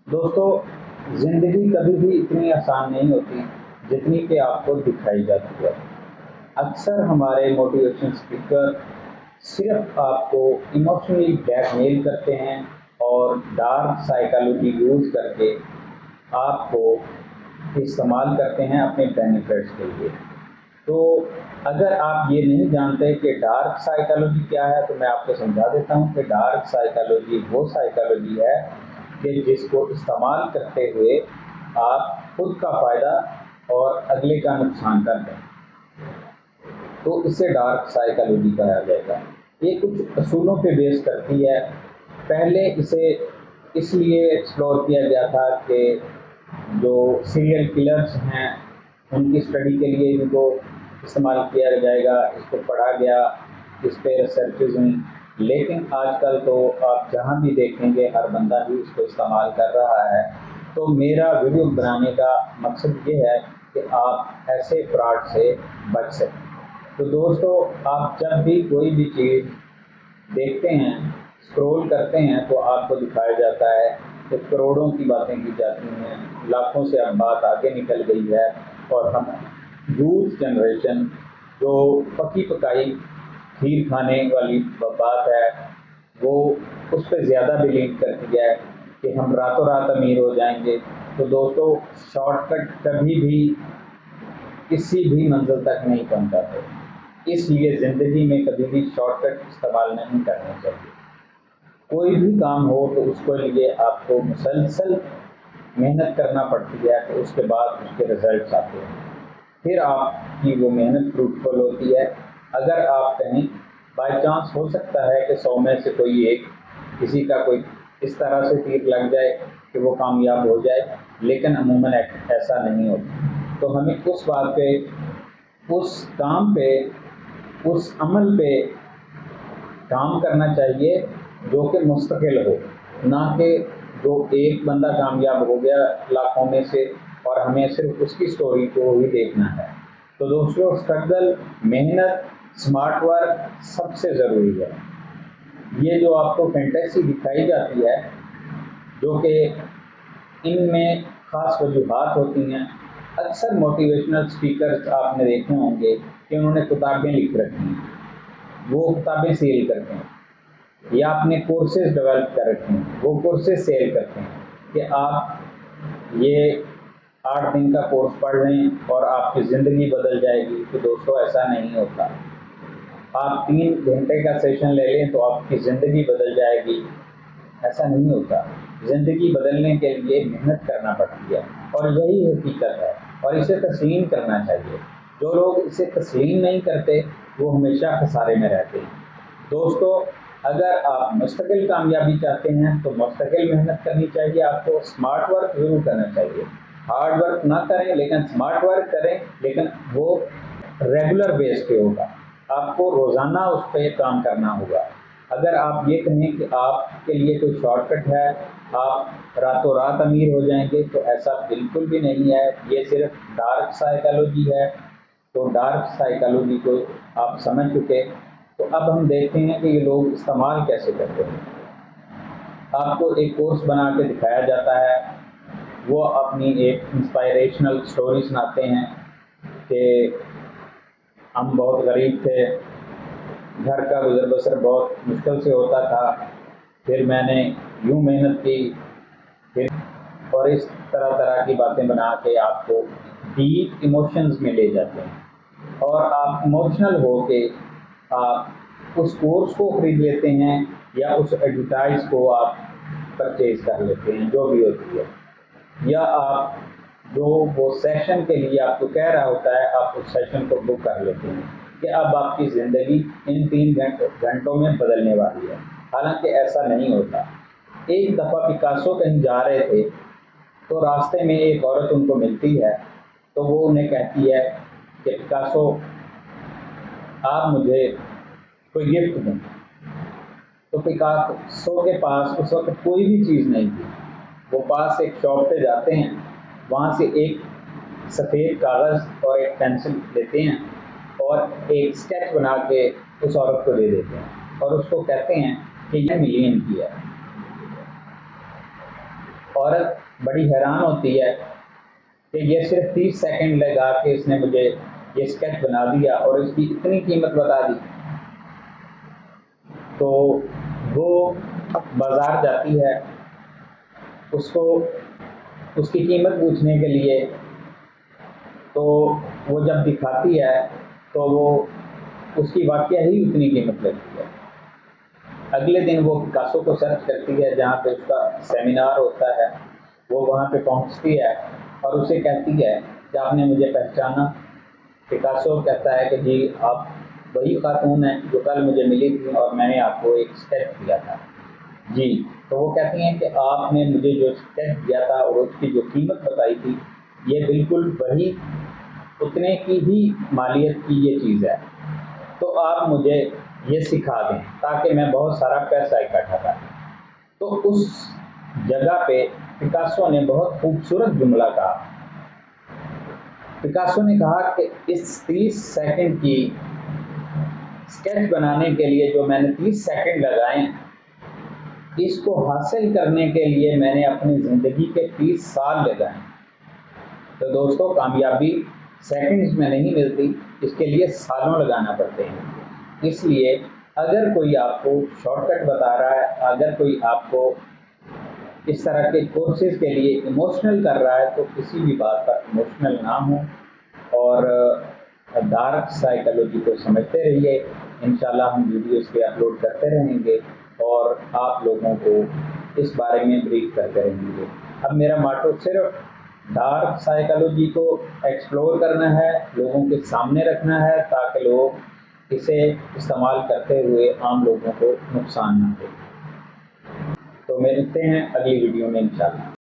دوستو، زندگی کبھی بھی اتنی آسان نہیں ہوتی جتنی کہ آپ کو دکھائی جاتی ہے۔ اکثر ہمارے موٹیویشن اسپیکر صرف آپ کو ایموشنلی بلیک میل کرتے ہیں اور ڈارک سائیکالوجی یوز کر کے آپ کو استعمال کرتے ہیں اپنے بینیفٹس کے لیے۔ تو اگر آپ یہ نہیں جانتے کہ ڈارک سائیکالوجی کیا ہے تو میں آپ کو سمجھا دیتا ہوں کہ ڈارک سائیکالوجی وہ سائیکالوجی ہے کہ جس کو استعمال کرتے ہوئے آپ خود کا فائدہ اور اگلے کا نقصان کر دیں، تو اسے ڈارک سائیکالوجی کہا جائے گا۔ یہ کچھ اصولوں پہ بیس کرتی ہے۔ پہلے اسے اس لیے ایکسپلور کیا گیا تھا کہ جو سیریل کلرز ہیں ان کی اسٹڈی کے لیے ان کو استعمال کیا جائے گا، اس کو پڑھا گیا، اس پہ ریسرچز ہوئیں، لیکن آج کل تو آپ جہاں بھی دیکھیں گے ہر بندہ بھی اس کو استعمال کر رہا ہے۔ تو میرا ویڈیو بنانے کا مقصد یہ ہے کہ آپ ایسے فراڈ سے بچ سکیں۔ تو دوستو، آپ جب بھی کوئی بھی چیز دیکھتے ہیں، اسکرول کرتے ہیں، تو آپ کو دکھایا جاتا ہے کہ کروڑوں کی باتیں کی جاتی ہیں، لاکھوں سے اب بات آگے نکل گئی ہے، اور ہم یوتھ جنریشن جو پکی پکائی کھیر کھانے والی بات ہے وہ اس پہ زیادہ بلیو کرتی ہے کہ ہم راتوں رات امیر ہو جائیں گے۔ تو دوستو، شارٹ کٹ کبھی بھی کسی بھی منزل تک نہیں پہنچاتے، اس لیے زندگی میں کبھی بھی شارٹ کٹ استعمال نہیں کرنا چاہیے۔ کوئی بھی کام ہو تو اس کے لیے آپ کو مسلسل محنت کرنا پڑتی ہے، تو اس کے بعد اس کے رزلٹس آتے ہیں، پھر آپ کی وہ محنت فروٹفل ہوتی ہے۔ اگر آپ کہیں بائی چانس ہو سکتا ہے کہ 100 میں سے کوئی ایک کسی کا کوئی اس طرح سے تیر لگ جائے کہ وہ کامیاب ہو جائے، لیکن عموماً ایسا نہیں ہوتا۔ تو ہمیں اس بات پہ، اس کام پہ، اس عمل پہ کام کرنا چاہیے جو کہ مستقل ہو، نہ کہ جو ایک بندہ کامیاب ہو گیا لاکھوں میں سے اور ہمیں صرف اس کی سٹوری کو ہی دیکھنا ہے۔ تو دوستوں، اسٹرگل، محنت، اسمارٹ ورک سب سے ضروری ہے۔ یہ جو آپ کو فینٹیسی دکھائی جاتی ہے، جو کہ ان میں خاص وجوہات ہوتی ہیں، اکثر موٹیویشنل اسپیکرز آپ نے دیکھے ہوں گے کہ انہوں نے کتابیں لکھ رکھی ہیں، وہ کتابیں سیل کرتے ہیں، یا اپنے کورسز ڈیولپ کر رکھے ہیں، وہ کورسز سیل کرتے ہیں کہ آپ یہ 8 دن کا کورس پڑھ لیں اور آپ کی زندگی بدل جائے گی۔ تو دوستو، ایسا نہیں ہوتا۔ آپ 3 گھنٹے کا سیشن لے لیں تو آپ کی زندگی بدل جائے گی، ایسا نہیں ہوتا۔ زندگی بدلنے کے لیے محنت کرنا پڑتی ہے، اور یہی حقیقت ہے، اور اسے تسلیم کرنا چاہیے۔ جو لوگ اسے تسلیم نہیں کرتے وہ ہمیشہ خسارے میں رہتے ہیں۔ دوستو، اگر آپ مستقل کامیابی چاہتے ہیں تو مستقل محنت کرنی چاہیے، آپ کو اسمارٹ ورک ضرور کرنا چاہیے۔ ہارڈ ورک نہ کریں لیکن اسمارٹ ورک کریں، لیکن وہ ریگولر بیس پہ ہوگا، آپ کو روزانہ اس پہ کام کرنا ہوگا۔ اگر آپ یہ کہیں کہ آپ کے لیے کوئی شارٹ کٹ ہے، آپ راتوں رات امیر ہو جائیں گے، تو ایسا بالکل بھی نہیں ہے، یہ صرف ڈارک سائیکالوجی ہے۔ تو ڈارک سائیکالوجی کو آپ سمجھ چکے، تو اب ہم دیکھتے ہیں کہ یہ لوگ استعمال کیسے کرتے ہیں۔ آپ کو ایک کورس بنا کے دکھایا جاتا ہے، وہ اپنی ایک انسپائریشنل سٹوری سناتے ہیں کہ ہم بہت غریب تھے، گھر کا گزر بسر بہت مشکل سے ہوتا تھا، پھر میں نے یوں محنت کی، پھر، اور اس طرح طرح کی باتیں بنا کے آپ کو ڈیپ ایموشنز میں لے جاتے ہیں، اور آپ ایموشنل ہو کے آپ اس کورس کو خرید لیتے ہیں یا اس ایڈورٹائز کو آپ پرچیز کر لیتے ہیں، جو بھی ہوتی ہے، یا آپ جو وہ سیشن کے لیے آپ کو کہہ رہا ہوتا ہے آپ اس سیشن کو بک کر لیتے ہیں کہ اب آپ کی زندگی ان 3 گھنٹوں میں بدلنے والی ہے، حالانکہ ایسا نہیں ہوتا۔ ایک دفعہ پکاسو کہیں جا رہے تھے تو راستے میں ایک عورت ان کو ملتی ہے، تو وہ انہیں کہتی ہے کہ پکاسو، آپ مجھے کوئی گفٹ دیں۔ تو پکاسو کے پاس اس وقت کوئی بھی چیز نہیں تھی، وہ پاس ایک شاپ پہ جاتے ہیں، وہاں سے ایک سفید کاغذ اور ایک پینسل لیتے ہیں اور ایک اسکیچ بنا کے اس عورت کو دے دیتے ہیں، اور اس کو کہتے ہیں کہ یہ ملین کی ہے۔ عورت بڑی حیران ہوتی ہے کہ یہ صرف 30 سیکنڈ لگا کے اس نے مجھے یہ اسکیچ بنا دیا اور اس کی اتنی قیمت بتا دی. تو وہ بازار جاتی ہے، اس کو اس کی قیمت پوچھنے کے لیے، تو وہ جب دکھاتی ہے تو وہ اس کی واقعہ ہی اتنی قیمت لگتی ہے. اگلے دن وہ پکاسو کو سرچ کرتی ہے جہاں پہ اس کا سیمینار ہوتا ہے، وہ وہاں پہ پہنچتی ہے اور اسے کہتی ہے کہ آپ نے مجھے پہچانا؟ پکاسو کہتا ہے کہ جی آپ وہی خاتون ہیں جو کل مجھے ملی تھی اور میں نے آپ کو ایک اسکیچ دیا تھا. جی. تو وہ کہتی ہیں کہ آپ نے مجھے جو اسکیچ دیا تھا اور اس کی جو قیمت بتائی تھی یہ بالکل وہی اتنے کی ہی مالیت کی یہ چیز ہے، تو آپ مجھے یہ سکھا دیں تاکہ میں بہت سارا پیسہ اکٹھا کروں. تو اس جگہ پہ پکاسو نے بہت خوبصورت جملہ کہا. پکاسو نے کہا کہ اس 30 سیکنڈ کی اسکیچ بنانے کے لیے جو میں نے 30 سیکنڈ لگائے، اس کو حاصل کرنے کے لیے میں نے اپنی زندگی کے 30 سال لگائے. تو دوستو، کامیابی سیکنڈز میں نہیں ملتی، اس کے لیے سالوں لگانا پڑتے ہیں. اس لیے اگر کوئی آپ کو شارٹ کٹ بتا رہا ہے، اگر کوئی آپ کو اس طرح کے کورسز کے لیے ایموشنل کر رہا ہے، تو کسی بھی بات پر ایموشنل نہ ہوں اور ڈارک سائیکالوجی کو سمجھتے رہیے. انشاءاللہ ہم ویڈیوز پہ اپلوڈ کرتے رہیں گے اور آپ لوگوں کو اس بارے میں بریف کرتے رہیں گے. اب میرا ماٹو صرف ڈارک سائیکالوجی کو ایکسپلور کرنا ہے، لوگوں کے سامنے رکھنا ہے تاکہ لوگ اسے استعمال کرتے ہوئے عام لوگوں کو نقصان نہ دے. تو ملتے ہیں اگلی ویڈیو میں انشاءاللہ.